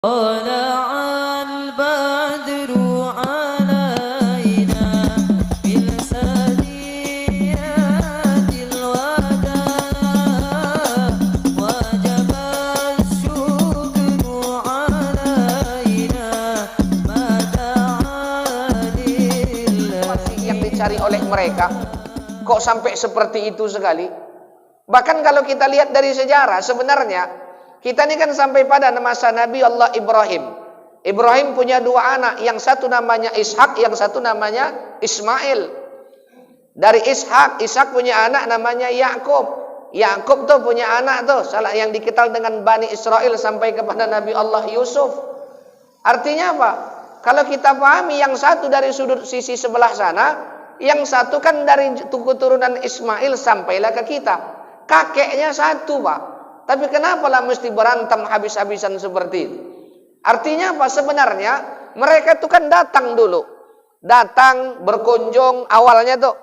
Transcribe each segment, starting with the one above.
طلع البدر علينا بالثنيات الوداع وجب الشكر علينا ما دعا لله. Yang dicari oleh mereka kok sampai seperti itu sekali? Bahkan kalau kita lihat dari sejarah, sebenarnya kita ini kan sampai pada masa Nabi Allah Ibrahim. Ibrahim punya dua anak, yang satu namanya Ishak, yang satu namanya Ismail. Dari Ishak punya anak namanya Yakub. Yakub tuh punya anak tuh, salah yang dikenal dengan Bani Israel sampai kepada Nabi Allah Yusuf. Artinya apa? Kalau kita pahami yang satu dari sudut sisi sebelah sana, yang satu kan dari keturunan Ismail sampailah ke kita. Kakeknya satu, Pak. Tapi kenapa lah mesti berantem habis-habisan seperti itu? Artinya apa? Sebenarnya mereka itu kan datang dulu. Datang, berkunjung awalnya tuh.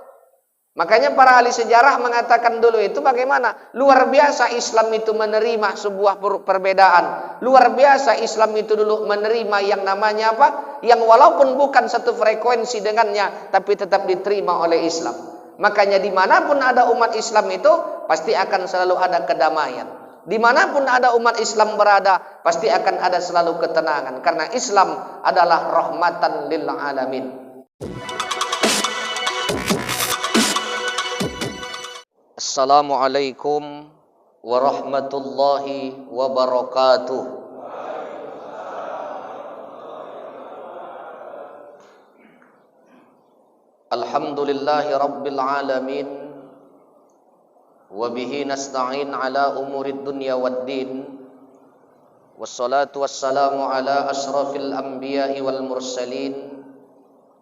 Makanya para ahli sejarah mengatakan dulu itu bagaimana? Luar biasa Islam itu menerima sebuah perbedaan. Luar biasa Islam itu dulu menerima yang namanya apa? Yang walaupun bukan satu frekuensi dengannya, tapi tetap diterima oleh Islam. Makanya dimanapun ada umat Islam itu, pasti akan selalu ada kedamaian. Dimanapun ada umat Islam berada, pasti akan ada selalu ketenangan. Karena Islam adalah rahmatan lil alamin. Assalamualaikum warahmatullahi wabarakatuh. Alhamdulillahi rabbil alamin. Wabihi nasta'in ala umurid dunya waddin. Wassalatu wassalamu ala ashrafil anbiya'i wal mursalin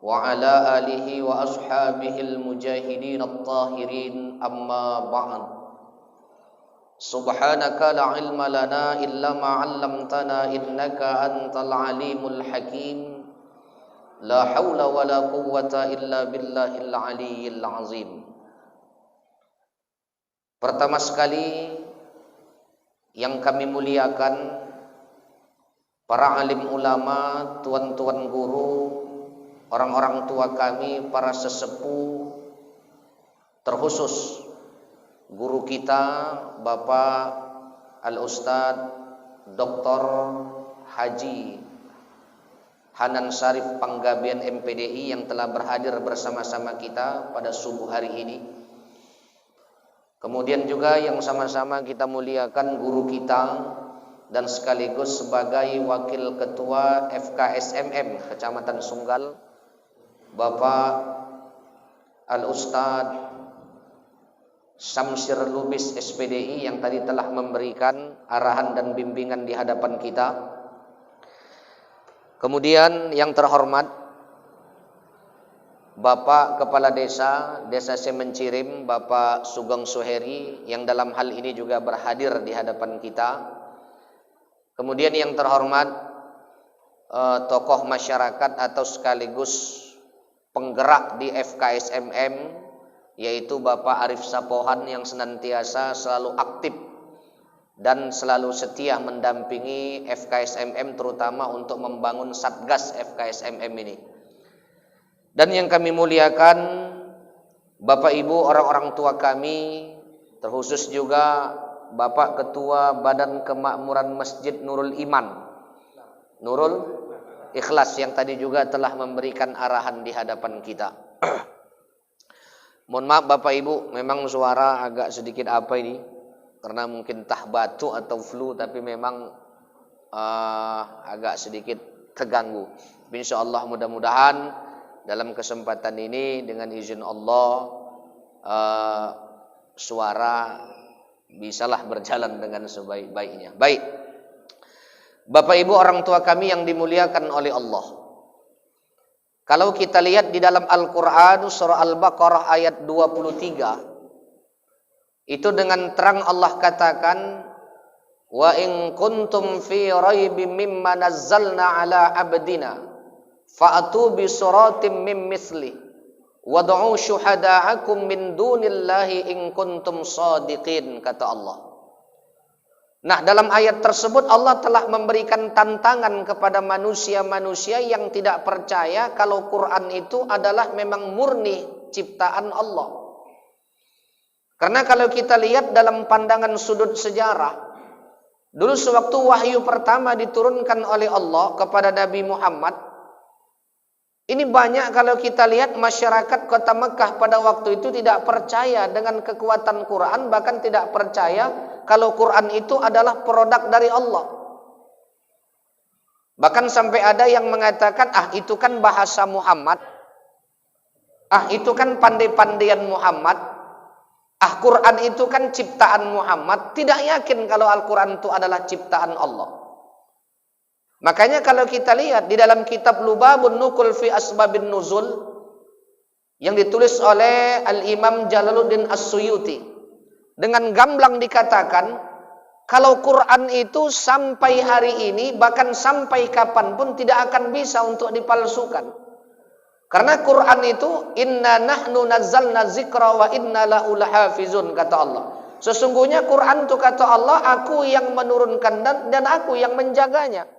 wa ala alihi wa ashabihil mujahidin at-tahirin, amma ba'd. Subhanaka la ilma lana illa ma 'allamtana innaka antal alimul hakim. La haula wa la quwwata illa billahil aliyyil azim. Pertama sekali yang kami muliakan para alim ulama, tuan-tuan guru, orang-orang tua kami, para sesepuh, terkhusus guru kita Bapak Al-Ustadz Dr. Haji Hanan Syarif Panggabean MPDI yang telah berhadir bersama-sama kita pada subuh hari ini. Kemudian juga yang sama-sama kita muliakan guru kita dan sekaligus sebagai wakil ketua FKSMM Kecamatan Sunggal, Bapak Al-Ustadz Syamsir Lubis SPDI yang tadi telah memberikan arahan dan bimbingan di hadapan kita. Kemudian yang terhormat Bapak Kepala Desa Semencirim, Bapak Sugeng Suheri, yang dalam hal ini juga berhadir di hadapan kita. Kemudian yang terhormat tokoh masyarakat atau sekaligus penggerak di FKSMM, yaitu Bapak Arif Sapohan yang senantiasa selalu aktif dan selalu setia mendampingi FKSMM, terutama untuk membangun Satgas FKSMM ini. Dan yang kami muliakan Bapak Ibu orang-orang tua kami, terkhusus juga Bapak Ketua Badan Kemakmuran Masjid Nurul Iman, Nurul Ikhlas, yang tadi juga telah memberikan arahan di hadapan kita. Mohon maaf Bapak Ibu, memang suara agak sedikit apa ini, karena mungkin tah batuk atau flu, tapi memang agak sedikit terganggu. Insyaallah mudah-mudahan dalam kesempatan ini dengan izin Allah suara bisalah berjalan dengan sebaik-baiknya. Baik, Bapak Ibu orang tua kami yang dimuliakan oleh Allah, kalau kita lihat di dalam Al-Quran surah Al-Baqarah ayat 23, itu dengan terang Allah katakan, wa in kuntum fi raibim mimma nazzalna ala abdina fa'atu bi suratim min misli wad'u syuhada'akum min dunillahi in kuntum shadiqin, kata Allah. Nah, dalam ayat tersebut Allah telah memberikan tantangan kepada manusia-manusia yang tidak percaya kalau Quran itu adalah memang murni ciptaan Allah. Karena kalau kita lihat dalam pandangan sudut sejarah, dulu sewaktu wahyu pertama diturunkan oleh Allah kepada Nabi Muhammad, ini banyak kalau kita lihat masyarakat kota Mekah pada waktu itu tidak percaya dengan kekuatan Quran, bahkan tidak percaya kalau Quran itu adalah produk dari Allah. Bahkan sampai ada yang mengatakan, itu kan bahasa Muhammad, itu kan pandai-pandaian Muhammad, Quran itu kan ciptaan Muhammad. Tidak yakin kalau Al-Quran itu adalah ciptaan Allah. Makanya kalau kita lihat di dalam kitab Lubabun Nukul fi Asbabin Nuzul yang ditulis oleh Al-Imam Jalaluddin As-Suyuti, dengan gamblang dikatakan kalau Quran itu sampai hari ini bahkan sampai kapanpun tidak akan bisa untuk dipalsukan. Karena Quran itu inna nahnu nazzalna dzikra wa inna lahu lahafizun, kata Allah. Sesungguhnya Quran itu kata Allah, aku yang menurunkan dan aku yang menjaganya.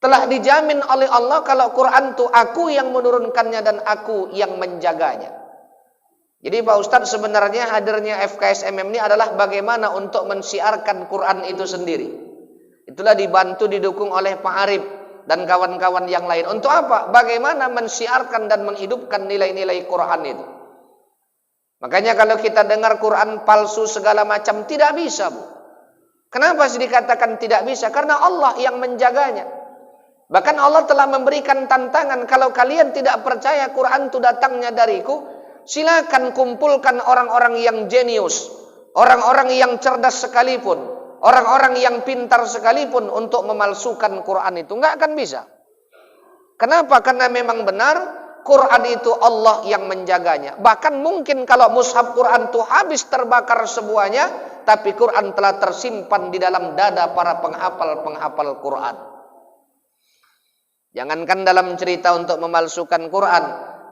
Telah dijamin oleh Allah kalau Quran itu aku yang menurunkannya dan aku yang menjaganya. Jadi Pak Ustadz, sebenarnya hadirnya FKSMM ini adalah bagaimana untuk mensiarkan Quran itu sendiri. Itulah dibantu didukung oleh Pak Arif dan kawan-kawan yang lain. Untuk apa? Bagaimana mensiarkan dan menghidupkan nilai-nilai Quran itu. Makanya kalau kita dengar Quran palsu segala macam, tidak bisa, Bu. Kenapa sih dikatakan tidak bisa? Karena Allah yang menjaganya. Bahkan Allah telah memberikan tantangan, kalau kalian tidak percaya Quran itu datangnya dariku, silakan kumpulkan orang-orang yang jenius, orang-orang yang cerdas sekalipun, orang-orang yang pintar sekalipun untuk memalsukan Quran itu. Nggak akan bisa. Kenapa? Karena memang benar Quran itu Allah yang menjaganya. Bahkan mungkin kalau mushaf Quran itu habis terbakar semuanya, tapi Quran telah tersimpan di dalam dada para penghafal-penghafal Quran. Jangankan dalam cerita untuk memalsukan Quran,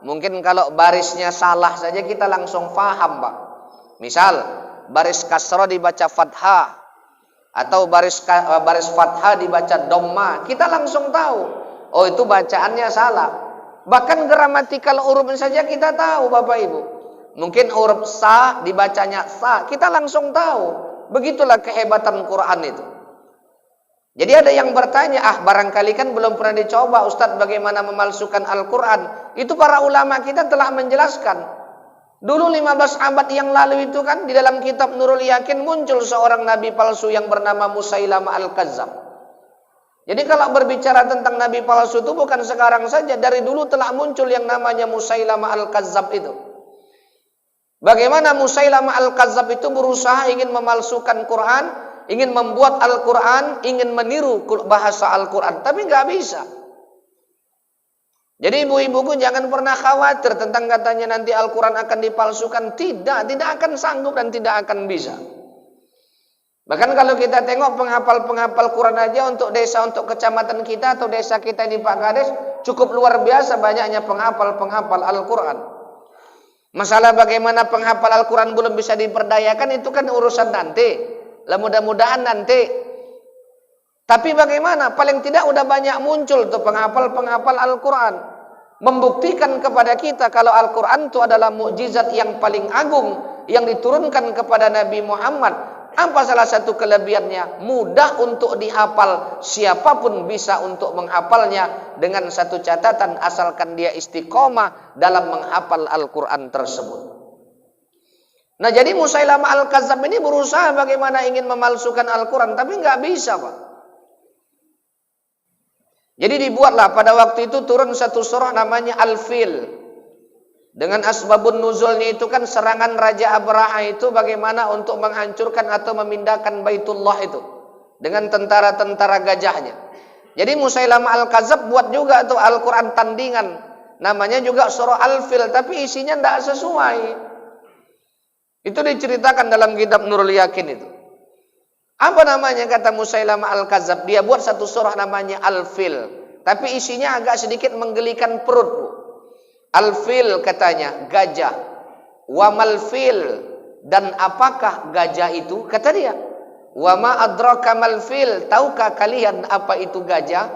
mungkin kalau barisnya salah saja kita langsung paham, Pak. Misal baris kasrah dibaca fathah atau baris fathah dibaca dhamma, kita langsung tahu, oh itu bacaannya salah. Bahkan gramatikal huruf saja kita tahu, Bapak Ibu. Mungkin huruf sa dibacanya sa, kita langsung tahu. Begitulah kehebatan Quran itu. Jadi ada yang bertanya, barangkali kan belum pernah dicoba Ustadz bagaimana memalsukan Al-Quran. Itu para ulama kita telah menjelaskan. Dulu 15 abad yang lalu itu kan di dalam kitab Nurul Yakin muncul seorang nabi palsu yang bernama Musailamah Al-Kazzab. Jadi kalau berbicara tentang nabi palsu itu bukan sekarang saja, dari dulu telah muncul yang namanya Musailamah Al-Kazzab itu. Bagaimana Musailamah Al-Kazzab itu berusaha ingin memalsukan Quran, ingin membuat Al-Quran, ingin meniru bahasa Al-Quran, tapi nggak bisa. Jadi ibu-ibuku jangan pernah khawatir tentang katanya nanti Al-Quran akan dipalsukan. Tidak akan sanggup dan tidak akan bisa. Bahkan kalau kita tengok penghafal-penghafal Quran aja untuk desa, untuk kecamatan kita atau desa kita di Pak Kades, cukup luar biasa banyaknya penghafal-penghafal Al-Quran. Masalah bagaimana penghafal Al-Quran belum bisa diperdayakan, itu kan urusan nanti. Lah mudah-mudahan nanti. Tapi bagaimana? Paling tidak udah banyak muncul tuh penghafal-penghafal Al-Quran. Membuktikan kepada kita kalau Al-Quran itu adalah mukjizat yang paling agung yang diturunkan kepada Nabi Muhammad. Apa salah satu kelebihannya? Mudah untuk dihafal. Siapapun bisa untuk menghafalnya dengan satu catatan, asalkan dia istiqomah dalam menghafal Al-Quran tersebut. Nah, jadi Musailamah Al-Kazzab ini berusaha bagaimana ingin memalsukan Al-Quran, tapi nggak bisa, Pak. Jadi dibuatlah pada waktu itu turun satu surah namanya Al-Fil. Dengan asbabun nuzulnya itu kan serangan Raja Abraha itu bagaimana untuk menghancurkan atau memindahkan Baitullah itu dengan tentara-tentara gajahnya. Jadi Musailamah Al-Kazzab buat juga tuh Al-Quran tandingan, namanya juga surah Al-Fil, tapi isinya tidak sesuai. Itu diceritakan dalam kitab Nurul Yakin itu. Apa namanya kata Musailamah Al-Kazzab? Dia buat satu surah namanya Al-Fil, tapi isinya agak sedikit menggelikan perut, Bu. Al-Fil katanya gajah. Wa mal fil, dan apakah gajah itu? Kata dia, Wa ma adraka mal fil, tahukah kalian apa itu gajah?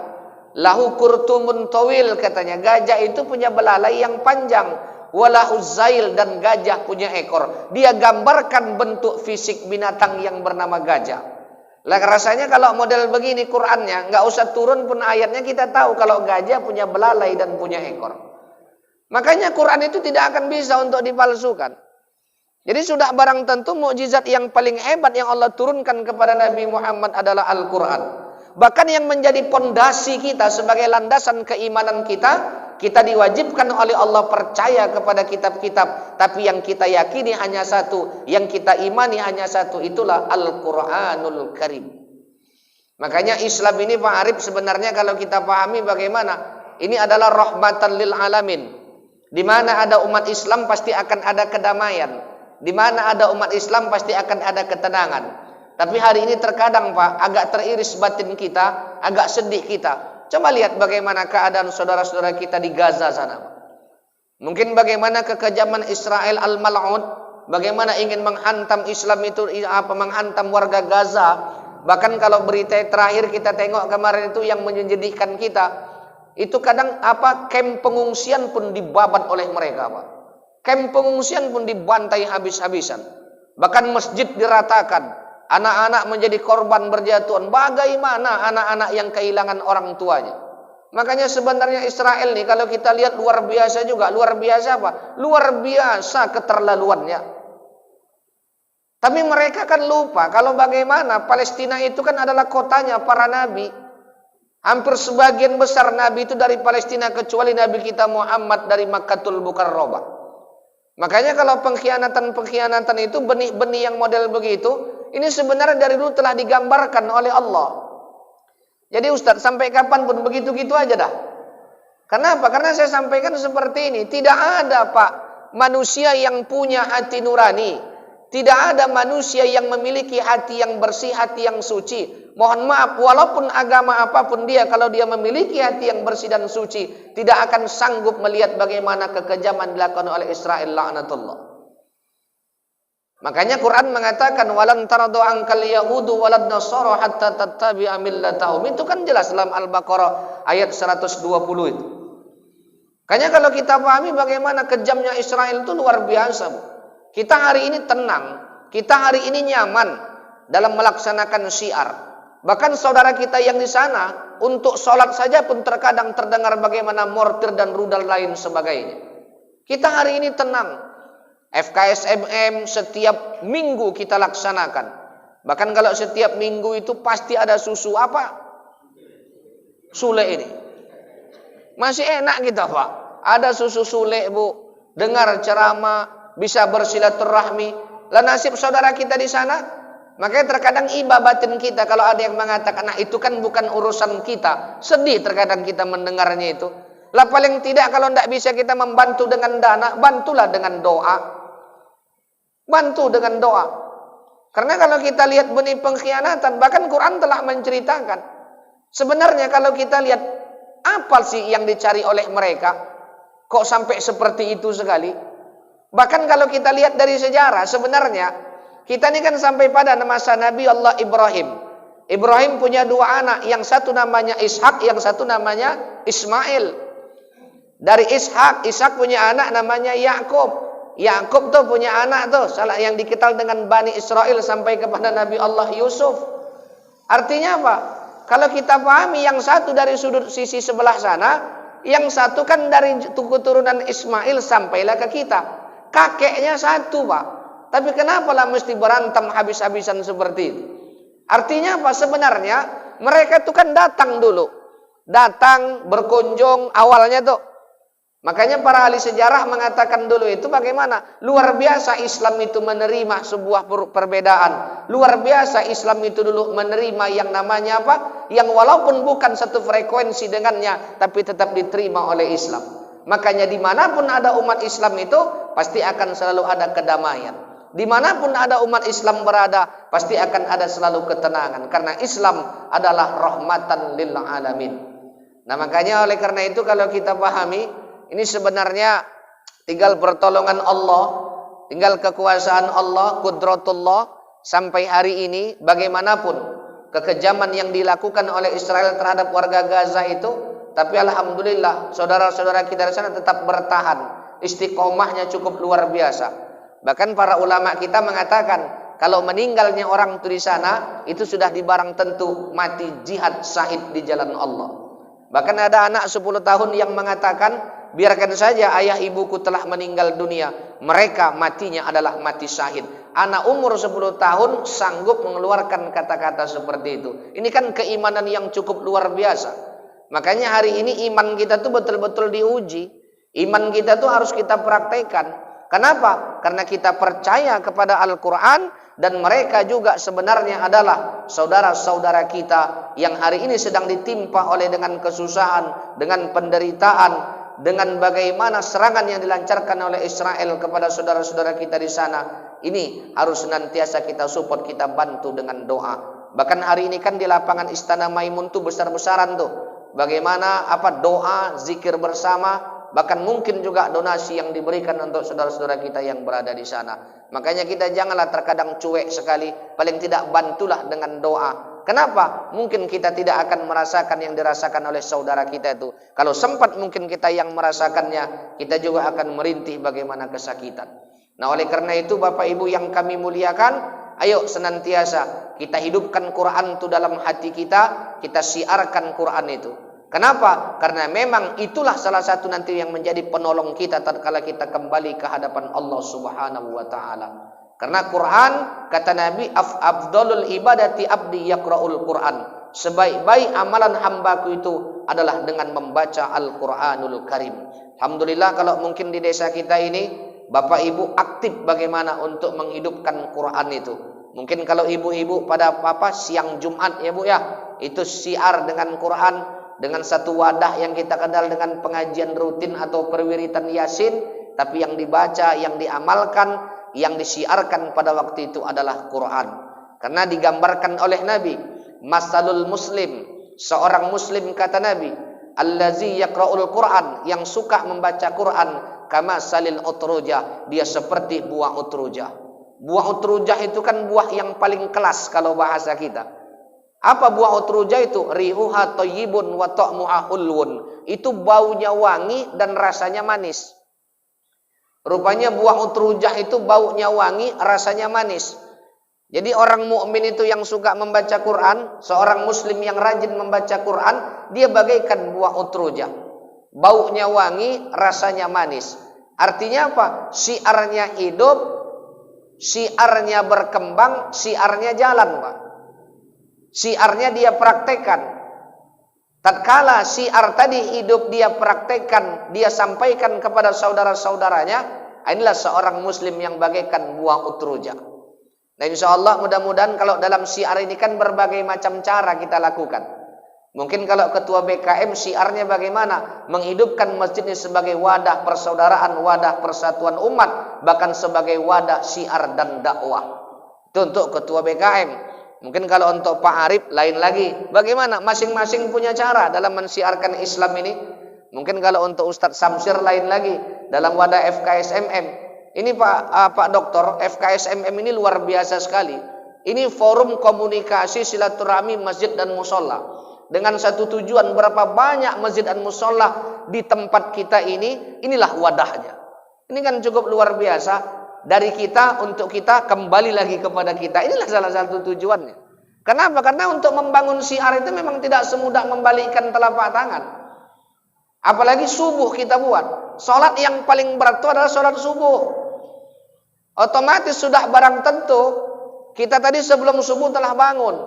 Lahu kurtumun tawil, katanya gajah itu punya belalai yang panjang. Walahu zail, dan gajah punya ekor. Dia gambarkan bentuk fisik binatang yang bernama gajah. Lah rasanya kalau model begini Qur'annya, nggak usah turun pun ayatnya kita tahu kalau gajah punya belalai dan punya ekor. Makanya Quran itu tidak akan bisa untuk dipalsukan. Jadi sudah barang tentu mukjizat yang paling hebat yang Allah turunkan kepada Nabi Muhammad adalah Al-Quran. Bahkan yang menjadi pondasi kita sebagai landasan keimanan kita, kita diwajibkan oleh Allah percaya kepada kitab-kitab. Tapi yang kita yakini hanya satu, yang kita imani hanya satu, itulah Al-Quranul Karim. Makanya Islam ini Pak Arif sebenarnya kalau kita pahami bagaimana, ini adalah rahmatan lil alamin. Di mana ada umat Islam pasti akan ada kedamaian. Di mana ada umat Islam pasti akan ada ketenangan. Tapi hari ini terkadang Pak, agak teriris batin kita, agak sedih kita. Coba lihat bagaimana keadaan saudara-saudara kita di Gaza sana. Mungkin bagaimana kekejaman Israel al-Mal'un, bagaimana ingin menghantam Islam itu, menghantam warga Gaza. Bahkan kalau berita terakhir kita tengok kemarin itu yang menyedihkan kita, itu kadang kamp pengungsian pun dibabat oleh mereka Pak. Kamp pengungsian pun dibantai habis-habisan. Bahkan masjid diratakan. Anak-anak menjadi korban berjatuhan. Bagaimana anak-anak yang kehilangan orang tuanya? Makanya sebenarnya Israel nih kalau kita lihat luar biasa juga. Luar biasa apa? Luar biasa keterlaluannya. Tapi mereka kan lupa kalau bagaimana Palestina itu kan adalah kotanya para nabi. Hampir sebagian besar nabi itu dari Palestina kecuali Nabi kita Muhammad dari Makkatul Mukarramah. Makanya kalau pengkhianatan itu benih-benih yang model begitu, ini sebenarnya dari dulu telah digambarkan oleh Allah. Jadi Ustadz, sampai kapanpun begitu-gitu aja dah. Kenapa? Karena saya sampaikan seperti ini. Tidak ada Pak manusia yang punya hati nurani. Tidak ada manusia yang memiliki hati yang bersih, hati yang suci. Mohon maaf, walaupun agama apapun dia, kalau dia memiliki hati yang bersih dan suci, tidak akan sanggup melihat bagaimana kekejaman dilakukan oleh Israel la'natullah. Makanya Quran mengatakan walan taradu ankal yahudu walad nasara hatta tattabi'a millatahum. Itu kan jelas dalam Al-Baqarah ayat 120 itu. Makanya kalau kita pahami bagaimana kejamnya Israel itu luar biasa. Kita hari ini tenang, kita hari ini nyaman dalam melaksanakan syiar. Bahkan saudara kita yang di sana untuk sholat saja pun terkadang terdengar bagaimana mortir dan rudal lain sebagainya. Kita hari ini tenang. FKSMM setiap minggu kita laksanakan. Bahkan kalau setiap minggu itu pasti ada susu apa? Sule ini. Masih enak kita Pak. Ada susu sule Bu. Dengar ceramah, bisa bersilaturahmi. Lah nasib saudara kita di sana. Makanya terkadang iba batin kita kalau ada yang mengatakan, nah itu kan bukan urusan kita. Sedih terkadang kita mendengarnya itu. Lah paling tidak kalau tidak bisa kita membantu dengan dana, bantulah dengan doa. Bantu dengan doa. Karena kalau kita lihat benih pengkhianatan, bahkan Quran telah menceritakan. Sebenarnya kalau kita lihat, apa sih yang dicari oleh mereka? Kok sampai seperti itu sekali? Bahkan kalau kita lihat dari sejarah, sebenarnya, kita ini kan sampai pada masa Nabi Allah Ibrahim. Ibrahim punya dua anak, yang satu namanya Ishak, yang satu namanya Ismail. Dari Ishak punya anak namanya Yakub. Yakub tuh punya anak tuh, salah yang dikenal dengan Bani Israel sampai kepada Nabi Allah Yusuf. Artinya apa? Kalau kita pahami yang satu dari sudut sisi sebelah sana, yang satu kan dari keturunan Ismail sampailah ke kita. Kakeknya satu Pak. Tapi kenapa lah mesti berantem habis-habisan seperti itu? Artinya apa? Sebenarnya mereka itu kan datang dulu. Datang, berkunjung, awalnya tuh. Makanya para ahli sejarah mengatakan dulu itu bagaimana? Luar biasa Islam itu menerima sebuah perbedaan. Luar biasa Islam itu dulu menerima yang namanya apa? Yang walaupun bukan satu frekuensi dengannya, tapi tetap diterima oleh Islam. Makanya dimanapun ada umat Islam itu, pasti akan selalu ada kedamaian. Dimanapun ada umat Islam berada, pasti akan ada selalu ketenangan. Karena Islam adalah rahmatan lil alamin. Nah makanya oleh karena itu kalau kita pahami, ini sebenarnya tinggal pertolongan Allah, tinggal kekuasaan Allah, qudratullah. sampai hari ini bagaimanapun kekejaman yang dilakukan oleh Israel terhadap warga Gaza itu, tapi alhamdulillah saudara-saudara kita di sana tetap bertahan. Istiqomahnya cukup luar biasa. Bahkan para ulama kita mengatakan kalau meninggalnya orang itu di sana itu sudah dibarang tentu mati jihad syahid di jalan Allah. Bahkan ada anak 10 tahun yang mengatakan, biarkan saja ayah ibuku telah meninggal dunia, mereka matinya adalah mati syahid. Anak umur 10 tahun sanggup mengeluarkan kata-kata seperti itu. Ini kan keimanan yang cukup luar biasa. Makanya hari ini iman kita tuh betul-betul diuji. Iman kita tuh harus kita praktekkan. Kenapa? Karena kita percaya kepada Al-Quran, dan mereka juga sebenarnya adalah saudara-saudara kita yang hari ini sedang ditimpa oleh dengan kesusahan, dengan penderitaan, dengan bagaimana serangan yang dilancarkan oleh Israel kepada saudara-saudara kita di sana. Ini harus senantiasa kita support, kita bantu dengan doa. Bahkan hari ini kan di lapangan Istana Maimun tuh besar-besaran tuh. Bagaimana doa, zikir bersama, bahkan mungkin juga donasi yang diberikan untuk saudara-saudara kita yang berada di sana. Makanya kita janganlah terkadang cuek sekali, paling tidak bantulah dengan doa. Kenapa? Mungkin kita tidak akan merasakan yang dirasakan oleh saudara kita itu. Kalau sempat mungkin kita yang merasakannya, kita juga akan merintih bagaimana kesakitan. Nah, oleh karena itu Bapak Ibu yang kami muliakan, ayo senantiasa kita hidupkan Quran itu dalam hati kita, kita siarkan Quran itu. Kenapa? Karena memang itulah salah satu nanti yang menjadi penolong kita tatkala kita kembali ke hadapan Allah Subhanahu wa taala. Karena Quran, kata Nabi, afdalul ibadati abdi yaqra'ul Quran. Sebaik-baik amalan hambaku itu adalah dengan membaca Al-Quranul Karim. Alhamdulillah kalau mungkin di desa kita ini Bapak Ibu aktif bagaimana untuk menghidupkan Quran itu. Mungkin kalau ibu-ibu pada siang Jumat ya Bu ya, itu siar dengan Quran, dengan satu wadah yang kita kenal dengan pengajian rutin atau perwiritan Yasin, tapi yang dibaca, yang diamalkan, yang disiarkan pada waktu itu adalah Quran. Karena digambarkan oleh Nabi, masalul muslim, seorang muslim kata Nabi, allazi yaqra'ul Quran, yang suka membaca Quran, kama salil utrujah, dia seperti buah utrujah. Buah utrujah itu kan buah yang paling kelas kalau bahasa kita. Apa buah utrujah itu? Rihuha thayyibun wa ta'muha hulwun. Itu baunya wangi dan rasanya manis. Rupanya buah utrujah itu baunya wangi, rasanya manis. Jadi orang mukmin itu yang suka membaca Quran, seorang muslim yang rajin membaca Quran, dia bagaikan buah utrujah. Baunya wangi, rasanya manis. Artinya apa? Siarnya hidup, siarnya berkembang, siarnya jalan, Pak. Siarnya dia praktekkan. Tatkala siar tadi hidup dia praktekkan, dia sampaikan kepada saudara-saudaranya, inilah seorang muslim yang bagaikan buah utrujah. Nah, insyaallah mudah-mudahan kalau dalam siar ini kan berbagai macam cara kita lakukan. Mungkin kalau ketua BKM siarnya bagaimana? Menghidupkan masjid ini sebagai wadah persaudaraan, wadah persatuan umat, bahkan sebagai wadah siar dan dakwah. Itu untuk ketua BKM. Mungkin kalau untuk Pak Arif lain lagi. Bagaimana? Masing-masing punya cara dalam mensiarkan Islam ini. Mungkin kalau untuk Ustadz Samsir lain lagi dalam wadah FKSMM. Ini Pak Doktor, FKSMM ini luar biasa sekali. Ini forum komunikasi silaturahmi masjid dan musola. Dengan satu tujuan, berapa banyak masjid dan musola di tempat kita ini, inilah wadahnya. Ini kan cukup luar biasa. Dari kita untuk kita kembali lagi kepada kita. Inilah salah satu tujuannya. Kenapa? Karena untuk membangun siar itu memang tidak semudah membalikkan telapak tangan. Apalagi subuh kita buat. Sholat yang paling berat itu adalah sholat subuh. Otomatis sudah barang tentu kita tadi sebelum subuh telah bangun,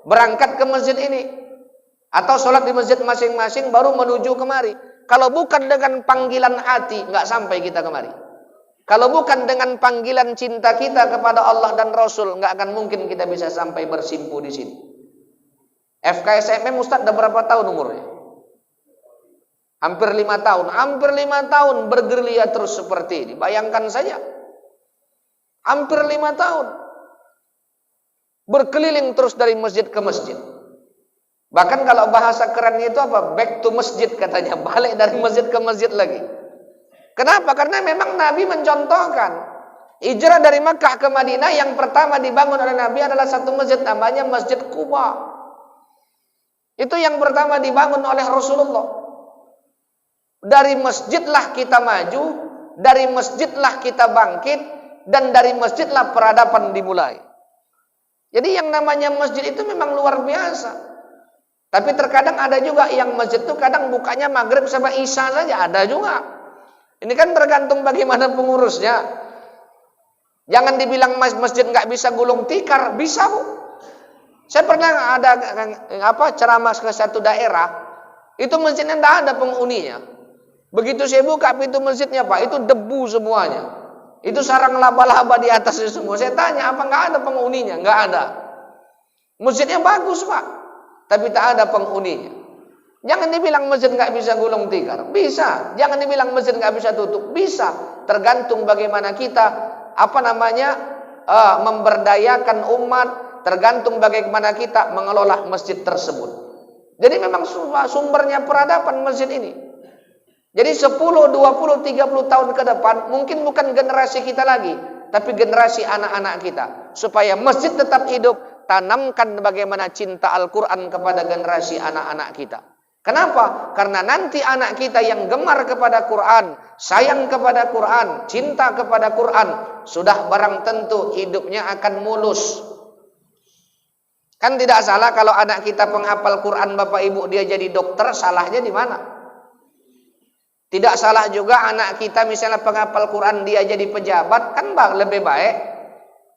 berangkat ke masjid ini, atau sholat di masjid masing-masing baru menuju kemari. Kalau bukan dengan panggilan hati, nggak sampai kita kemari. Kalau bukan dengan panggilan cinta kita kepada Allah dan Rasul, nggak akan mungkin kita bisa sampai bersimpu di sini. FKSMM Ustadz udah berapa tahun umurnya? Hampir 5 tahun. Hampir 5 tahun bergerilya terus seperti ini. Bayangkan saja. Hampir 5 tahun. Berkeliling terus dari masjid ke masjid. Bahkan kalau bahasa kerennya itu apa? Back to masjid katanya. Balik dari masjid ke masjid lagi. Kenapa? Karena memang Nabi mencontohkan. Hijrah dari Makkah ke Madinah, yang pertama dibangun oleh Nabi adalah satu masjid, namanya Masjid Quba. Itu yang pertama dibangun oleh Rasulullah. Dari masjidlah kita maju, dari masjidlah kita bangkit, dan dari masjidlah peradaban dimulai. Jadi yang namanya masjid itu memang luar biasa. Tapi terkadang ada juga yang masjid itu kadang bukanya maghrib sama isya saja, ada juga. Ini kan tergantung bagaimana pengurusnya. Jangan dibilang masjid nggak bisa gulung tikar, bisa Bu. Saya pernah ada ceramah ke satu daerah, itu masjidnya nggak ada penghuninya. Begitu saya buka pintu masjidnya Pak, itu debu semuanya. Itu sarang laba-laba di atasnya semua. Saya tanya, apa nggak ada penghuninya? Nggak ada. Masjidnya bagus Pak, tapi tak ada penghuninya. Jangan dibilang masjid nggak bisa gulung tikar, bisa. Jangan dibilang masjid nggak bisa tutup, bisa. Tergantung bagaimana kita memberdayakan umat, tergantung bagaimana kita mengelola masjid tersebut. Jadi memang sumbernya peradaban masjid ini. Jadi 10, 20, 30 tahun ke depan mungkin bukan generasi kita lagi, tapi generasi anak-anak kita. Supaya masjid tetap hidup, tanamkan bagaimana cinta Al-Quran kepada generasi anak-anak kita. Kenapa? Karena nanti anak kita yang gemar kepada Quran, sayang kepada Quran, cinta kepada Quran, sudah barang tentu hidupnya akan mulus. Kan tidak salah kalau anak kita penghafal Quran, Bapak Ibu dia jadi dokter, salahnya di mana? Tidak salah juga anak kita misalnya penghafal Quran dia jadi pejabat, kan lebih baik.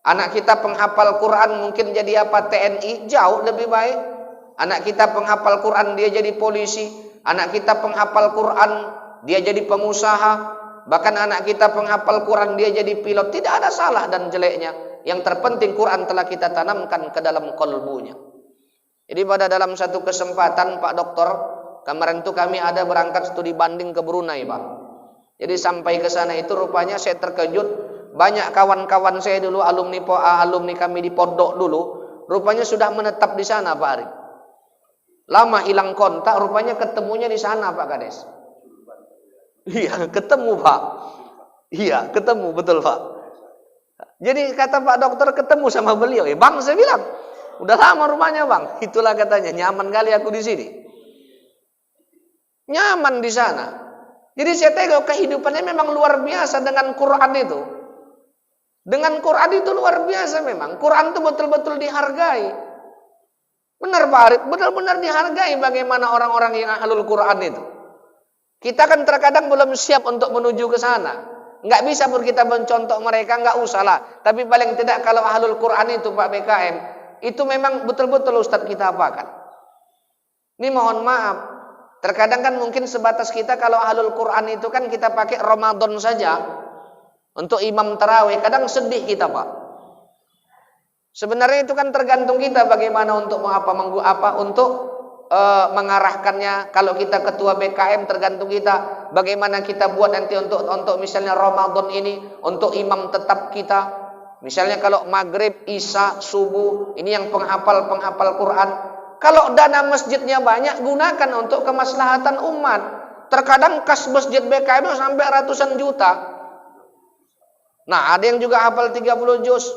Anak kita penghafal Quran mungkin jadi TNI, jauh lebih baik. Anak kita penghafal Quran dia jadi polisi, anak kita penghafal Quran dia jadi pengusaha, bahkan anak kita penghafal Quran dia jadi pilot. Tidak ada salah dan jeleknya. Yang terpenting Quran telah kita tanamkan ke dalam kolbunya. Jadi pada dalam satu kesempatan Pak Dokter, kemarin itu kami ada berangkat studi banding ke Brunei Pak. Jadi sampai ke sana itu rupanya saya terkejut, banyak kawan-kawan saya dulu alumni kami di pondok dulu, rupanya sudah menetap di sana Pak Arif. Lama hilang kontak, rupanya ketemunya di sana Pak Kades. Iya, ketemu Pak. Iya, ketemu betul Pak. Jadi kata Pak Dokter ketemu sama beliau. Bang, saya bilang, udah lama rumahnya Bang. Itulah katanya, nyaman kali aku di sini. Nyaman di sana. Jadi saya tengok kehidupannya memang luar biasa dengan Quran itu. Dengan Quran itu luar biasa memang. Quran itu betul-betul dihargai. Benar Pak Arif, benar-benar dihargai bagaimana orang-orang yang ahlul Quran itu. Kita kan terkadang belum siap untuk menuju ke sana. Nggak bisa pun kita mencontoh mereka, nggak usah lah. Tapi paling tidak kalau ahlul Quran itu Pak BKM, itu memang betul-betul Ustadz kita apakan. Ini mohon maaf, terkadang kan mungkin sebatas kita kalau ahlul Quran itu kan kita pakai Ramadan saja untuk imam tarawih. Kadang sedih kita Pak. Sebenarnya itu kan tergantung kita bagaimana untuk mengarahkannya. Kalau kita ketua BKM tergantung kita bagaimana kita buat nanti untuk misalnya Ramadan ini untuk imam tetap kita. Misalnya kalau maghrib, isya, subuh ini yang penghafal Quran. Kalau dana masjidnya banyak gunakan untuk kemaslahatan umat. Terkadang kas masjid BKM sampai ratusan juta. Nah ada yang juga hafal 30 juz.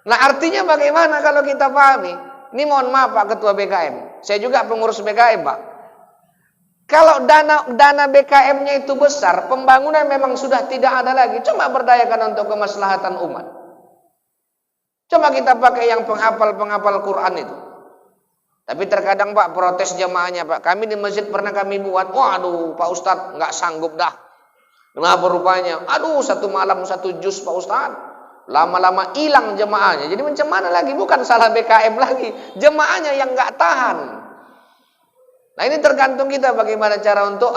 Nah artinya bagaimana kalau kita pahami? Ini mohon maaf Pak Ketua BKM, saya juga pengurus BKM Pak. Kalau dana BKM-nya itu besar, pembangunan memang sudah tidak ada lagi. Coba berdayakan untuk kemaslahatan umat. Coba kita pakai yang penghafal Quran itu. Tapi terkadang Pak protes jamaahnya Pak. Kami di masjid pernah kami buat, waduh Pak Ustadz nggak sanggup dah. Kenapa rupanya? Aduh satu malam 1 juz Pak Ustadz. Lama-lama hilang jemaahnya. Jadi macam mana lagi? Bukan salah BKM lagi. Jemaahnya yang nggak tahan. Nah ini tergantung kita bagaimana cara untuk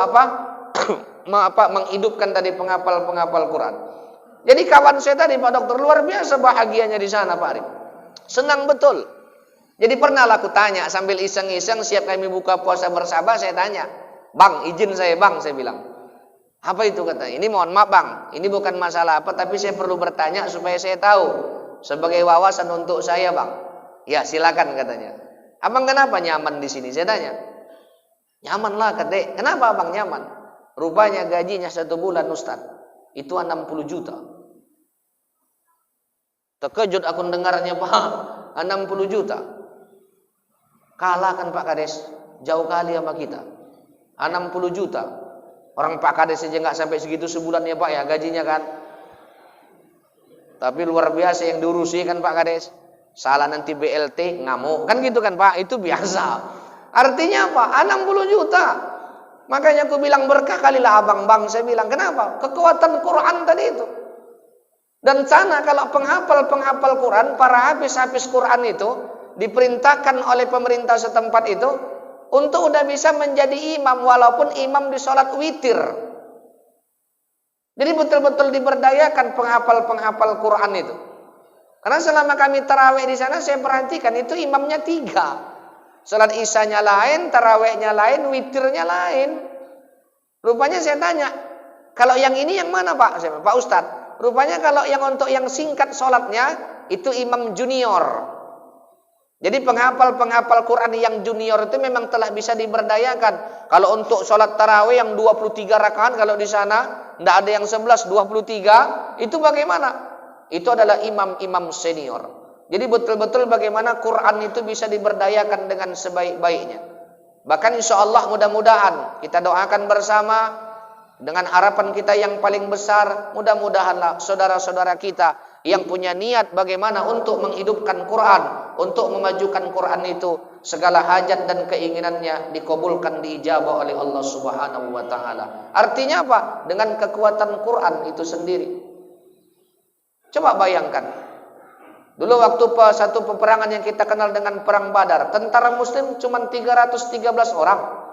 menghidupkan tadi penghafal Quran. Jadi kawan saya tadi Pak Dokter luar biasa bahagianya di sana Pak Arif. Senang betul. Jadi pernah aku tanya sambil iseng-iseng siap kami buka puasa bersama, saya tanya, Bang izin saya Bang, saya bilang. Apa itu katanya? Ini mohon maaf Bang, ini bukan masalah apa, tapi saya perlu bertanya supaya saya tahu sebagai wawasan untuk saya Bang. Ya silakan katanya. Abang kenapa nyaman di sini? Saya tanya. Nyaman lah katanya. Kenapa Abang nyaman? Rupanya gajinya 1 bulan Ustaz itu 60 juta. Terkejut aku dengarnya Pak, 60 juta. Kalah kan Pak Kades, jauh kali sama kita. 60 juta. Orang Pak Kades aja nggak sampai segitu sebulan ya Pak ya gajinya kan. Tapi luar biasa yang diurusi kan Pak Kades. Salah nanti BLT ngamuk. Kan gitu kan Pak, itu biasa. Artinya apa? 60 juta. Makanya aku bilang berkah kalilah abang bang. Saya bilang kenapa? Kekuatan Quran tadi itu. Dan sana kalau penghafal Quran, para hafiz Quran itu diperintahkan oleh pemerintah setempat itu untuk udah bisa menjadi imam walaupun imam di sholat witir. Jadi betul-betul diberdayakan penghafal Quran itu. Karena selama kami tarawih di sana saya perhatikan itu imamnya 3. Sholat isyanya lain, tarawihnya lain, witirnya lain. Rupanya saya tanya, kalau yang ini yang mana Pak? Pak Ustadz. Rupanya kalau yang untuk yang singkat sholatnya itu imam junior. Jadi penghafal Quran yang junior itu memang telah bisa diberdayakan. Kalau untuk sholat tarawih yang 23 rakaat kalau di sana tidak ada yang 11, 23 itu bagaimana? Itu adalah imam-imam senior. Jadi betul-betul bagaimana Quran itu bisa diberdayakan dengan sebaik-baiknya. Bahkan insya Allah mudah-mudahan kita doakan bersama dengan harapan kita yang paling besar, mudah-mudahanlah saudara-saudara kita yang punya niat bagaimana untuk menghidupkan Quran, untuk memajukan Quran itu, segala hajat dan keinginannya dikabulkan, diijabah oleh Allah Subhanahu wa taala. Artinya apa? Dengan kekuatan Quran itu sendiri. Coba bayangkan. Dulu waktu satu peperangan yang kita kenal dengan perang Badar, tentara muslim cuma 313 orang.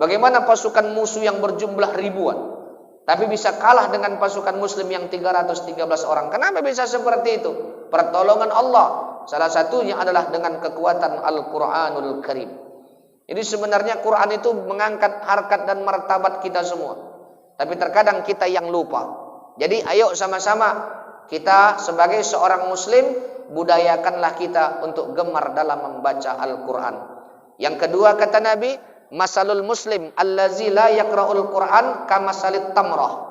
Bagaimana pasukan musuh yang berjumlah ribuan tapi bisa kalah dengan pasukan muslim yang 313 orang? Kenapa bisa seperti itu? Pertolongan Allah. Salah satunya adalah dengan kekuatan Al-Quranul Karim. Jadi sebenarnya Quran itu mengangkat harkat dan martabat kita semua. Tapi terkadang kita yang lupa. Jadi ayo sama-sama kita sebagai seorang muslim, budayakanlah kita untuk gemar dalam membaca Al-Quran. Yang kedua kata Nabi, masalul muslim allazi la yaqra'ul Quran kamasalit tamrah.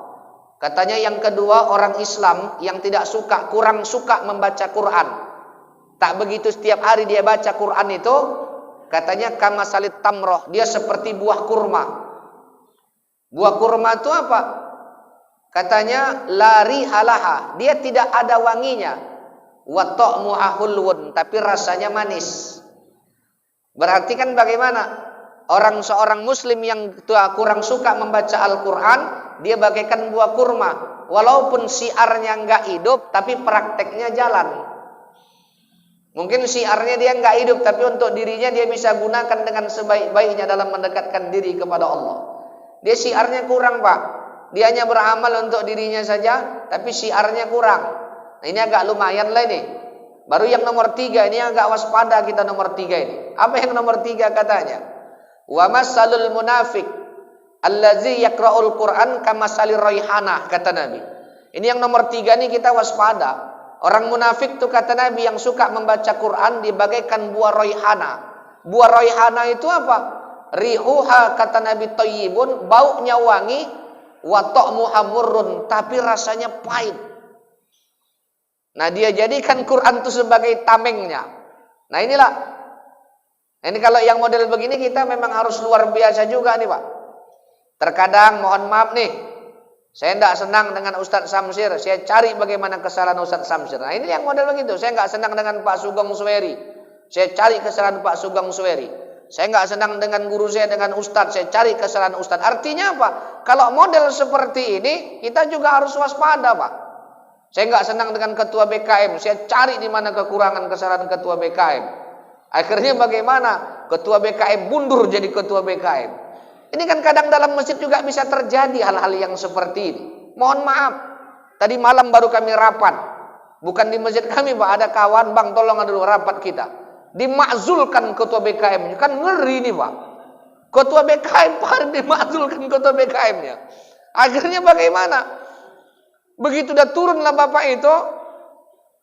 Katanya yang kedua, orang Islam yang tidak suka, kurang suka membaca Quran. Tak begitu setiap hari dia baca Quran itu, katanya kamasalit tamrah, dia seperti buah kurma. Buah kurma itu apa? Katanya lari halaha, dia tidak ada wanginya. Wa ta'mu ahulwun, tapi rasanya manis. Berarti kan bagaimana? Seorang muslim yang kurang suka membaca Al-Quran, dia bagaikan buah kurma. Walaupun siarnya enggak hidup, tapi prakteknya jalan. Mungkin siarnya dia enggak hidup, tapi untuk dirinya dia bisa gunakan dengan sebaik-baiknya dalam mendekatkan diri kepada Allah. Dia siarnya kurang Pak. Dia hanya beramal untuk dirinya saja, tapi siarnya kurang. Nah, ini agak lumayan lah ini. Baru yang nomor 3, ini agak waspada kita nomor 3 ini. Apa yang nomor 3 katanya? Wa masalul munafiq allazi yaqra'ul Qur'an kamasalir raihanah, kata Nabi. Ini yang nomor 3 nih kita waspada. Orang munafik tuh kata Nabi yang suka membaca Quran dibagaikan buah raihana. Buah raihana itu apa? Rihuha kata Nabi thayyibun, baunya wangi, wa ta'muha murrun, tapi rasanya pahit. Nah, dia jadikan Quran itu sebagai tamengnya. Nah, inilah. Ini kalau yang model begini kita memang harus luar biasa juga nih Pak. Terkadang mohon maaf nih, saya tidak senang dengan Ustadz Samsir. Saya cari bagaimana kesalahan Ustadz Samsir. Nah ini yang model begitu. Saya nggak senang dengan Pak Sugeng Suweri. Saya cari kesalahan Pak Sugeng Suweri. Saya nggak senang dengan guru saya, dengan Ustadz. Saya cari kesalahan Ustadz. Artinya apa? Kalau model seperti ini, kita juga harus waspada Pak. Saya nggak senang dengan ketua BKM. Saya cari di mana kekurangan kesalahan ketua BKM. Akhirnya bagaimana? Ketua BKM mundur jadi ketua BKM. Ini kan kadang dalam masjid juga bisa terjadi hal-hal yang seperti ini. Mohon maaf. Tadi malam baru kami rapat. Bukan di masjid kami Pak. Ada kawan, Bang tolong dulu rapat kita. Dimakzulkan ketua BKM. Kan ngeri nih Pak. Ketua BKM Pak dimakzulkan ketua BKM-nya. Akhirnya bagaimana? Begitu udah turunlah Bapak itu,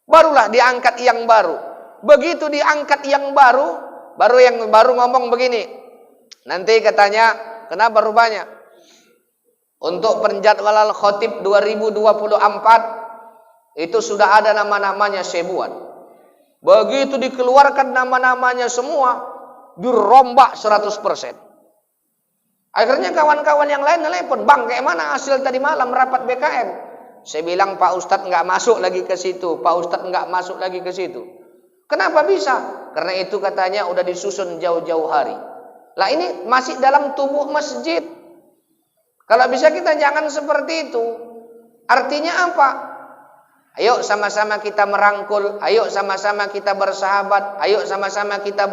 barulah diangkat yang baru. Begitu diangkat yang baru ngomong begini. Nanti katanya, kenapa rupanya? Untuk penjadwalan khotib 2024 Itu sudah ada nama-namanya saya buat. Begitu dikeluarkan nama-namanya semua, dirombak 100%. Akhirnya kawan-kawan yang lain telepon, "Bang, kayak mana hasil tadi malam rapat BKN?" Saya bilang, "Pak Ustadz nggak masuk lagi ke situ. Pak Ustadz nggak masuk lagi ke situ." Kenapa bisa? Karena itu katanya udah disusun jauh-jauh hari. Lah ini masih dalam tubuh masjid. Kalau bisa kita jangan seperti itu. Artinya apa? Ayo sama-sama kita merangkul, ayo sama-sama kita bersahabat, ayo sama-sama kita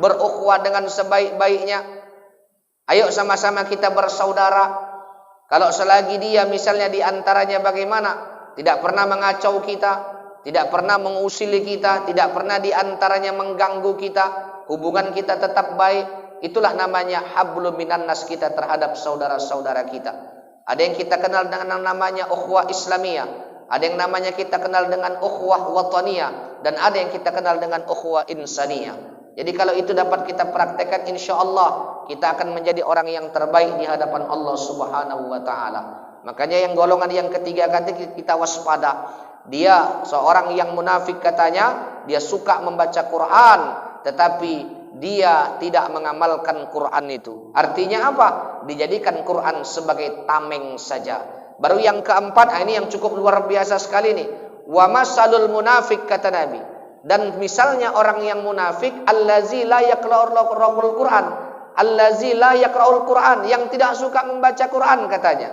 berukhuwah dengan sebaik-baiknya. Ayo sama-sama kita bersaudara. Kalau selagi dia misalnya diantaranya bagaimana? Tidak pernah mengacau kita, tidak pernah mengusili kita, tidak pernah diantaranya mengganggu kita, hubungan kita tetap baik. Itulah namanya hablum minan nas kita terhadap saudara-saudara kita. Ada yang kita kenal dengan namanya ukhuwah Islamiyah, ada yang namanya kita kenal dengan ukhuwah wataniyah, dan ada yang kita kenal dengan ukhuwah insaniyah. Jadi kalau itu dapat kita praktekkan, insya Allah kita akan menjadi orang yang terbaik di hadapan Allah Subhanahu wa Ta'ala. Makanya yang golongan yang ketiga kita waspada. Dia seorang yang munafik katanya, dia suka membaca Quran, tetapi dia tidak mengamalkan Quran itu. Artinya apa? Dijadikan Quran sebagai tameng saja. Baru yang keempat, ini yang cukup luar biasa sekali nih. Wa masalul munafik, kata Nabi. Dan misalnya orang yang munafik, allazi la yaqra'ul Quran, allazi la yaqra'ul Quran, yang tidak suka membaca Quran katanya.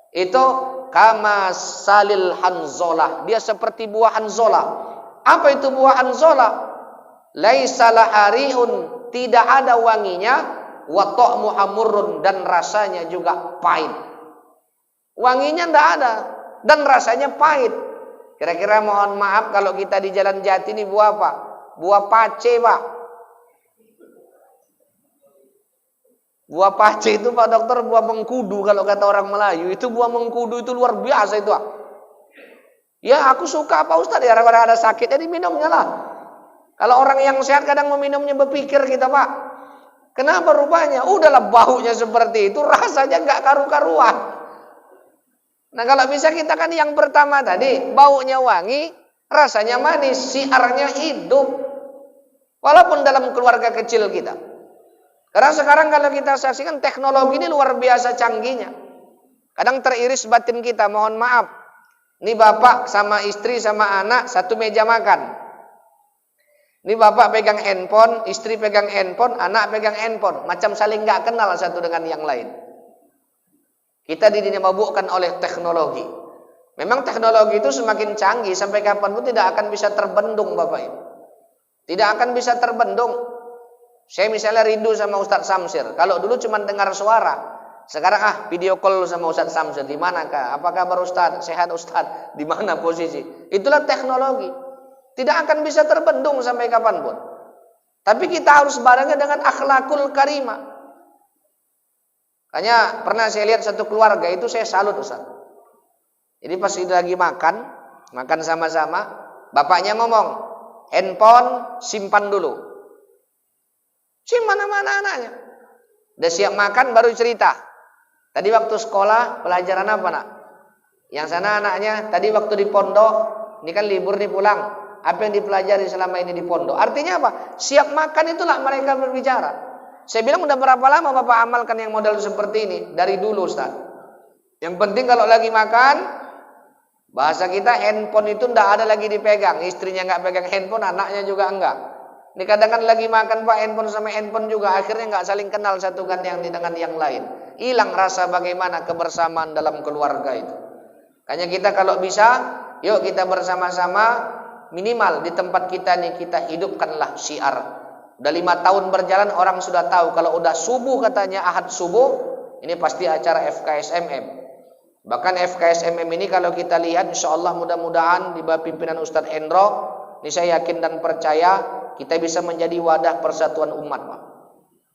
Itu kama salil hanzolah, dia seperti buah hanzolah. Apa itu buah hanzolah? Laisa lahariun, tidak ada wanginya, wa ta'mu hamurrun, dan rasanya juga pahit. Wanginya tidak ada dan rasanya pahit. Kira-kira mohon maaf kalau kita di Jalan Jati ini buah apa? Buah pace, Pak. Buah pace itu Pak Dokter buah mengkudu kalau kata orang Melayu. Itu buah mengkudu itu luar biasa itu, Pak. Ya aku suka Pak Ustadz, ya kalau ada sakit jadi minumnya lah. Kalau orang yang sehat kadang meminumnya berpikir kita, Pak. Kenapa rupanya? Udahlah baunya seperti itu, rasanya nggak karu-karuan. Nah kalau bisa kita kan yang pertama tadi, baunya wangi, rasanya manis, siarnya hidup. Walaupun dalam keluarga kecil kita. Karena sekarang kalau kita saksikan teknologi ini luar biasa canggihnya. Kadang teriris batin kita, mohon maaf. Ini bapak sama istri sama anak satu meja makan. Ini bapak pegang handphone, istri pegang handphone, anak pegang handphone. Macam saling nggak kenal satu dengan yang lain. Kita dimabukkan oleh teknologi. Memang teknologi itu semakin canggih, sampai kapanpun tidak akan bisa terbendung Bapak Ibu. Tidak akan bisa terbendung. Saya misalnya rindu sama Ustadz Samsir. Kalau dulu cuma dengar suara. Sekarang video call sama Ustadz Samsir. Di manakah? Apa kabar Ustadz? Sehat Ustadz? Di mana posisi? Itulah teknologi. Tidak akan bisa terbendung sampai kapanpun. Tapi kita harus barengnya dengan akhlakul karimah. Hanya pernah saya lihat satu keluarga itu saya salut Ustaz. Jadi pas lagi makan sama-sama, bapaknya ngomong, handphone simpan dulu. Simpan mana anaknya? Udah siap makan baru cerita. Tadi waktu sekolah pelajaran apa nak? Yang sana anaknya tadi waktu di pondok, ini kan libur nih pulang. Apa yang dipelajari selama ini di pondok? Artinya apa? Siap makan itulah mereka berbicara. Saya bilang udah berapa lama Bapak amalkan yang model seperti ini? Dari dulu Ustaz. Yang penting kalau lagi makan, bahasa kita handphone itu ndak ada lagi dipegang. Istrinya nggak pegang handphone, anaknya juga enggak. Ini kadang kan lagi makan Pak, handphone sama handphone juga. Akhirnya nggak saling kenal satu kan yang dengan yang lain. Hilang rasa bagaimana kebersamaan dalam keluarga itu. Makanya kita kalau bisa, yuk kita bersama-sama minimal di tempat kita nih kita hidupkanlah syiar. Udah 5 tahun berjalan orang sudah tahu kalau udah subuh katanya ahad subuh ini pasti acara FKSMM. Bahkan FKSMM ini kalau kita lihat insya Allah mudah-mudahan di bawah pimpinan Ustadz Hendro, ini saya yakin dan percaya kita bisa menjadi wadah persatuan umat Pak.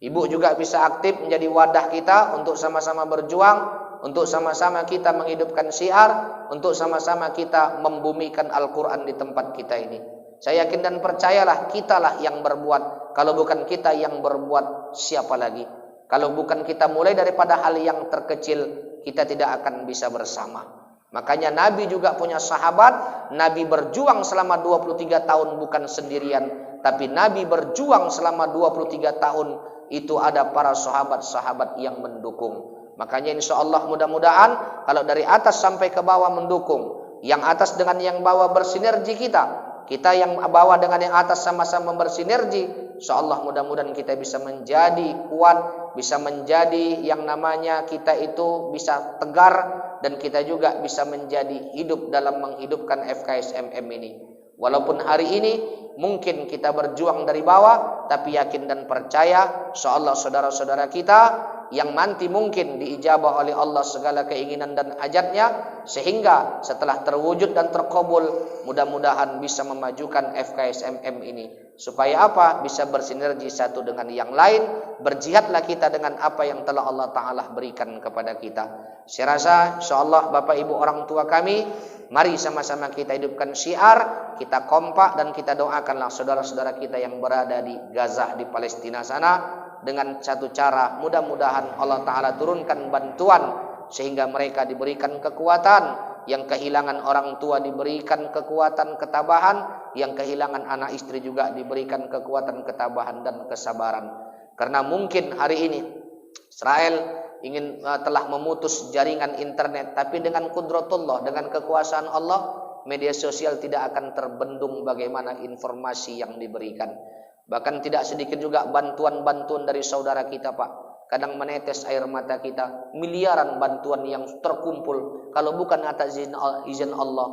Ibu juga bisa aktif menjadi wadah kita untuk sama-sama berjuang, untuk sama-sama kita menghidupkan syiar, untuk sama-sama kita membumikan Al-Quran di tempat kita ini. Saya yakin dan percayalah kitalah yang berbuat. Kalau bukan kita yang berbuat, siapa lagi? Kalau bukan kita mulai daripada hal yang terkecil, kita tidak akan bisa bersama. Makanya Nabi juga punya sahabat. Nabi berjuang selama 23 tahun bukan sendirian, tapi Nabi berjuang selama 23 tahun itu ada para sahabat-sahabat yang mendukung. Makanya insya Allah mudah-mudahan kalau dari atas sampai ke bawah mendukung, yang atas dengan yang bawah bersinergi, kita yang bawah dengan yang atas sama-sama bersinergi, insya Allah mudah-mudahan kita bisa menjadi kuat, bisa menjadi yang namanya kita itu bisa tegar, dan kita juga bisa menjadi hidup dalam menghidupkan FKSMM ini. Walaupun hari ini mungkin kita berjuang dari bawah, tapi yakin dan percaya insya Allah saudara-saudara kita yang nanti mungkin diijabah oleh Allah segala keinginan dan hajatnya, sehingga setelah terwujud dan terkabul mudah-mudahan bisa memajukan FKSMM ini. Supaya apa? Bisa bersinergi satu dengan yang lain. Berjihadlah kita dengan apa yang telah Allah Ta'ala berikan kepada kita. Saya rasa insyaAllah Bapak Ibu orang tua kami, mari sama-sama kita hidupkan syiar, kita kompak dan kita doakanlah saudara-saudara kita yang berada di Gaza, di Palestina sana, dengan satu cara, mudah-mudahan Allah Ta'ala turunkan bantuan sehingga mereka diberikan kekuatan, yang kehilangan orang tua diberikan kekuatan ketabahan, yang kehilangan anak istri juga diberikan kekuatan ketabahan dan kesabaran. Karena mungkin hari ini Israel telah memutus jaringan internet, tapi dengan kudratullah, dengan kekuasaan Allah, media sosial tidak akan terbendung bagaimana informasi yang diberikan. Bahkan tidak sedikit juga bantuan-bantuan dari saudara kita, Pak. Kadang menetes air mata kita. Miliaran bantuan yang terkumpul. Kalau bukan atas izin Allah,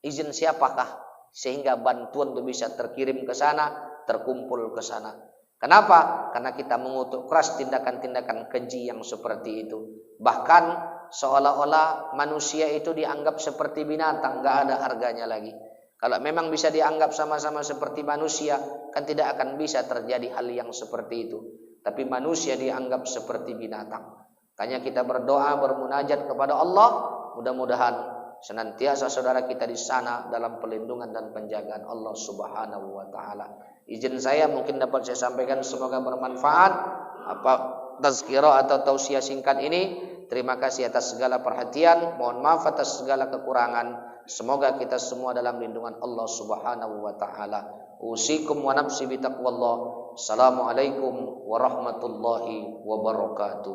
izin siapakah? Sehingga bantuan itu bisa terkirim ke sana, terkumpul ke sana. Kenapa? Karena kita mengutuk keras tindakan-tindakan keji yang seperti itu. Bahkan seolah-olah manusia itu dianggap seperti binatang, nggak ada harganya lagi. Kalau memang bisa dianggap sama-sama seperti manusia, kan tidak akan bisa terjadi hal yang seperti itu. Tapi manusia dianggap seperti binatang. Makanya kita berdoa, bermunajat kepada Allah, mudah-mudahan senantiasa saudara kita di sana dalam perlindungan dan penjagaan Allah Subhanahu wa Ta'ala. Izin saya mungkin dapat saya sampaikan, semoga bermanfaat. Apa tazkirah atau tausiah singkat ini. Terima kasih atas segala perhatian. Mohon maaf atas segala kekurangan. Semoga kita semua dalam lindungan Allah Subhanahu wa Ta'ala. Usikum wa nafsi bitaqwallah. Assalamualaikum warahmatullahi wabarakatuh.